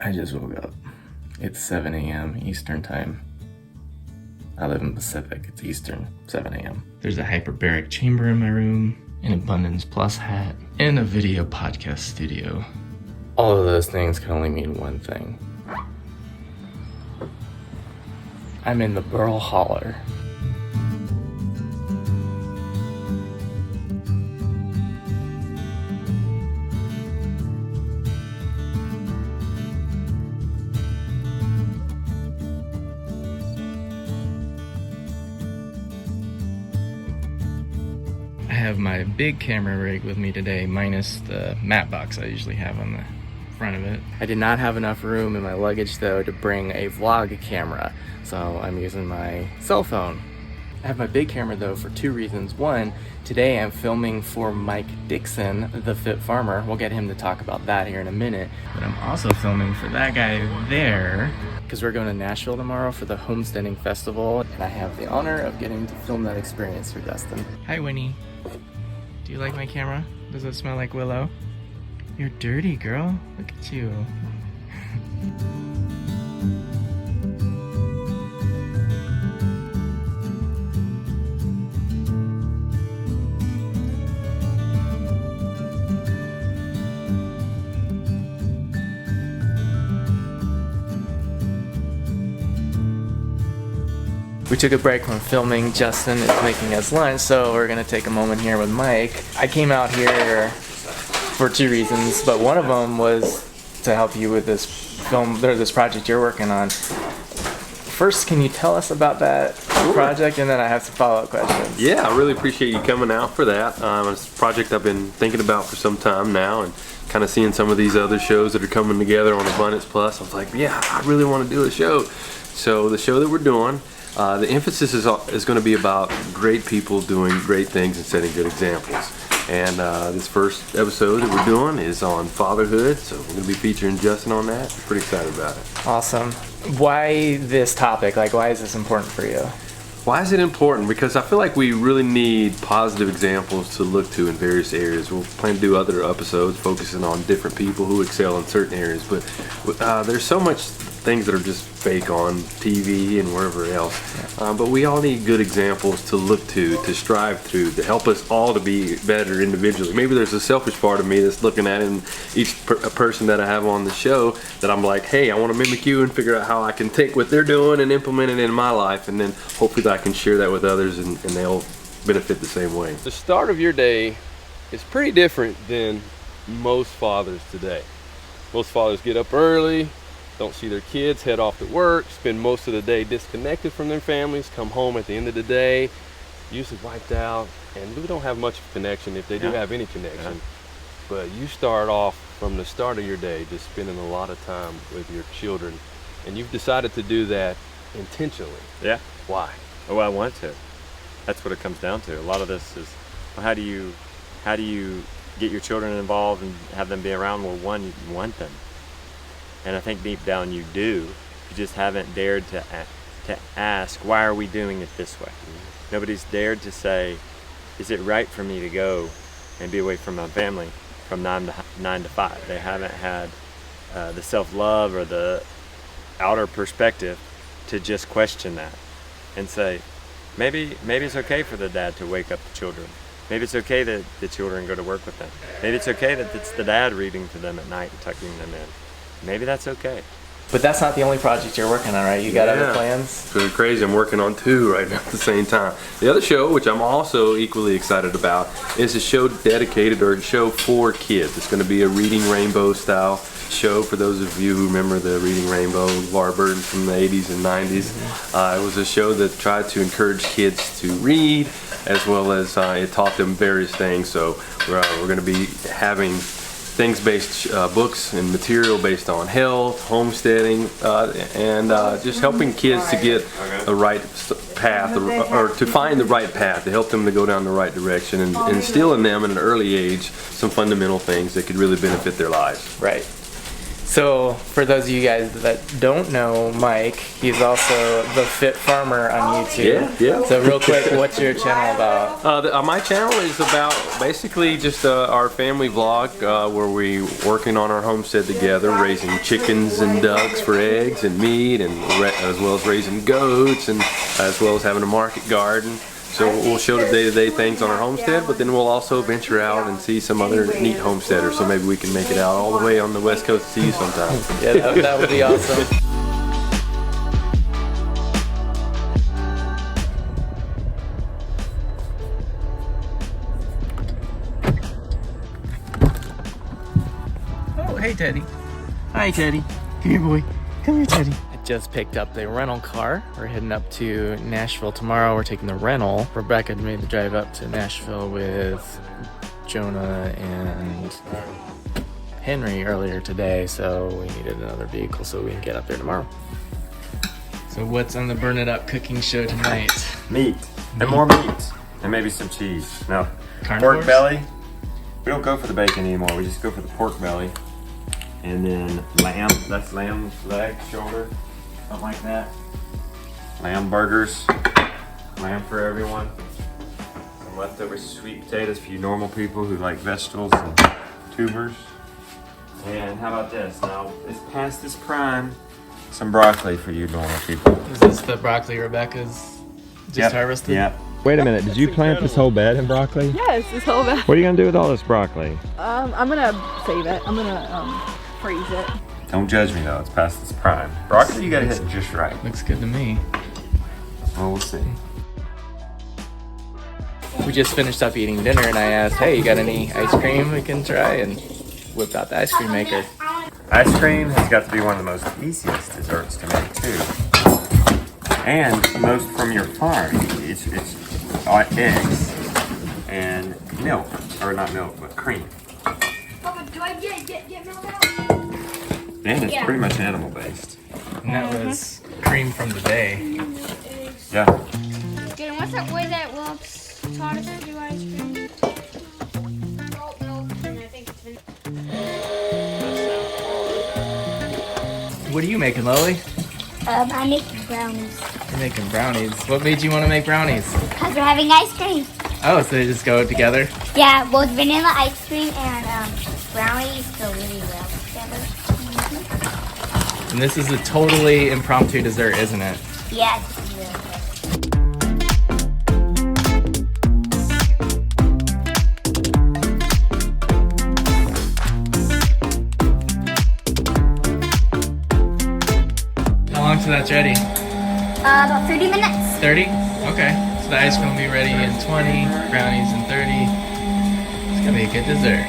I just woke up. It's 7 a.m. Eastern time. I live in Pacific. It's Eastern, 7 a.m. There's a hyperbaric chamber in my room, an Abundance Plus hat, and a video podcast studio. All of those things can only mean one thing. I'm in the Burl Holler. I have my big camera rig with me today, minus the matte box I usually have on the front of it. I did not have enough room in my luggage though to bring a vlog camera, so I'm using my cell phone. I have my big camera though for two reasons. One, today I'm filming for Mike Dixon, the Fit Farmer. We'll get him to talk about that here in a minute. But I'm also filming for that guy there, because we're going to Nashville tomorrow for the Homesteading Festival, and I have the honor of getting to film that experience for Dustin. Hi Winnie. Do you like my camera? Does it smell like Willow? You're dirty, girl. Look at you. We took a break from filming. Justin is making us lunch, so we're gonna take a moment here with Mike. I came out here for two reasons, but one of them was to help you with this film, or this project you're working on. First, can you tell us about that project, and then I have some follow-up questions. Yeah, I really appreciate you coming out for that. It's a project I've been thinking about for some time now, and kind of seeing some of these other shows that are coming together on Abundance Plus. I was like, yeah, I really want to do a show. So the show that we're doing, the emphasis is going to be about great people doing great things and setting good examples. And this first episode that we're doing is on fatherhood, so we're going to be featuring Justin on that. I'm pretty excited about it. Awesome. Why this topic? Like, why is this important for you? Why is it important? Because I feel like we really need positive examples to look to in various areas. We'll plan to do other episodes focusing on different people who excel in certain areas, but there's so much things that are just fake on TV and wherever else. But we all need good examples to look to strive to help us all to be better individually. Maybe there's a selfish part of me that's looking at in each person that I have on the show that I'm like, hey, I want to mimic you and figure out how I can take what they're doing and implement it in my life, and then hopefully I can share that with others and they'll benefit the same way. The start of your day is pretty different than most fathers today. Most fathers get up early, don't see their kids, head off to work, spend most of the day disconnected from their families, come home at the end of the day, usually wiped out, and we don't have much of a connection if they do have any connection. But you start off from the start of your day just spending a lot of time with your children, and you've decided to do that intentionally. Yeah. Why? Oh, I want to. That's what it comes down to. A lot of this is, well, how do you get your children involved and have them be around? Well, one, you want them. And I think deep down you do. You just haven't dared to ask, why are we doing it this way? Mm-hmm. Nobody's dared to say, is it right for me to go and be away from my family from 9 to 5? They haven't had the self-love or the outer perspective to just question that and say, maybe it's okay for the dad to wake up the children. Maybe it's okay that the children go to work with them. Maybe it's okay that it's the dad reading to them at night and tucking them in. Maybe that's okay. But that's not the only project you're working on, right? You got other plans? It's really crazy. I'm working on two right now at the same time. The other show, which I'm also equally excited about, is a show dedicated, or a show for kids. It's going to be a Reading Rainbow style show for those of you who remember the Reading Rainbow, Laura Burton from the 80s and 90s. It was a show that tried to encourage kids to read, as well as it taught them various things. So we're going to be having things-based books and material based on health, homesteading, and just helping kids to get the right path, or to find the right path, to help them to go down the right direction, and instill in them at an early age some fundamental things that could really benefit their lives. Right. So, for those of you guys that don't know Mike, he's also the Fit Farmer on YouTube. Yeah. So, real quick, what's your channel about? My channel is about basically just our family vlog where we working on our homestead together, raising chickens and ducks for eggs and meat, and as well as raising goats, and as well as having a market garden. So we'll show the day-to-day things on our homestead, but then we'll also venture out and see some other neat homesteaders. So maybe we can make it out all the way on the west coast to see you sometime. Yeah, that would be awesome. Oh, hey Teddy. Hi Teddy. Come here, boy. Come here, Teddy. I just picked up the rental car. We're heading up to Nashville tomorrow. We're taking the rental. Rebecca made the drive up to Nashville with Jonah and Henry earlier today, so we needed another vehicle so we can get up there tomorrow. So what's on the Burn It Up cooking show tonight? Meat. And more meat. And maybe some cheese. No. Carnivores? Pork belly. We don't go for the bacon anymore. We just go for the pork belly. And then lamb. That's lamb leg, shoulder. Something like that. Lamb burgers. Lamb for everyone. Some leftover sweet potatoes for you normal people who like vegetables and tubers. And how about this? Now, it's past its prime. Some broccoli for you normal people. Is this the broccoli Rebecca's just harvested? Yep. Wait a minute, did you plant this whole bed in broccoli? Yes, this whole bag. What are you gonna do with all this broccoli? I'm gonna save it. I'm gonna freeze it. Don't judge me though, it's past its prime. Broccoli, you gotta hit it just right. Looks good to me. Well, we'll see. We just finished up eating dinner and I asked, hey, you got any ice cream we can try? And whipped out the ice cream maker. Ice cream has got to be one of the most easiest desserts to make too. And most from your farm. It's eggs and milk, or not milk, but cream. Papa, do I get milk out? And it's pretty much animal based. And that was cream from the day. Yeah. Good, and what's that way that Willops taught us to do ice cream? Salt milk, and I think it's vanilla. What are you making, Lily? I'm making brownies. You're making brownies. What made you want to make brownies? Because we're having ice cream. Oh, so they just go together? Yeah, both vanilla ice cream and brownies go really well together. And this is a totally impromptu dessert, isn't it? Yeah, it's really good. How long till that's ready? About 30 minutes. 30? Okay. So the ice cream will be ready in 20, brownies in 30. It's gonna be a good dessert.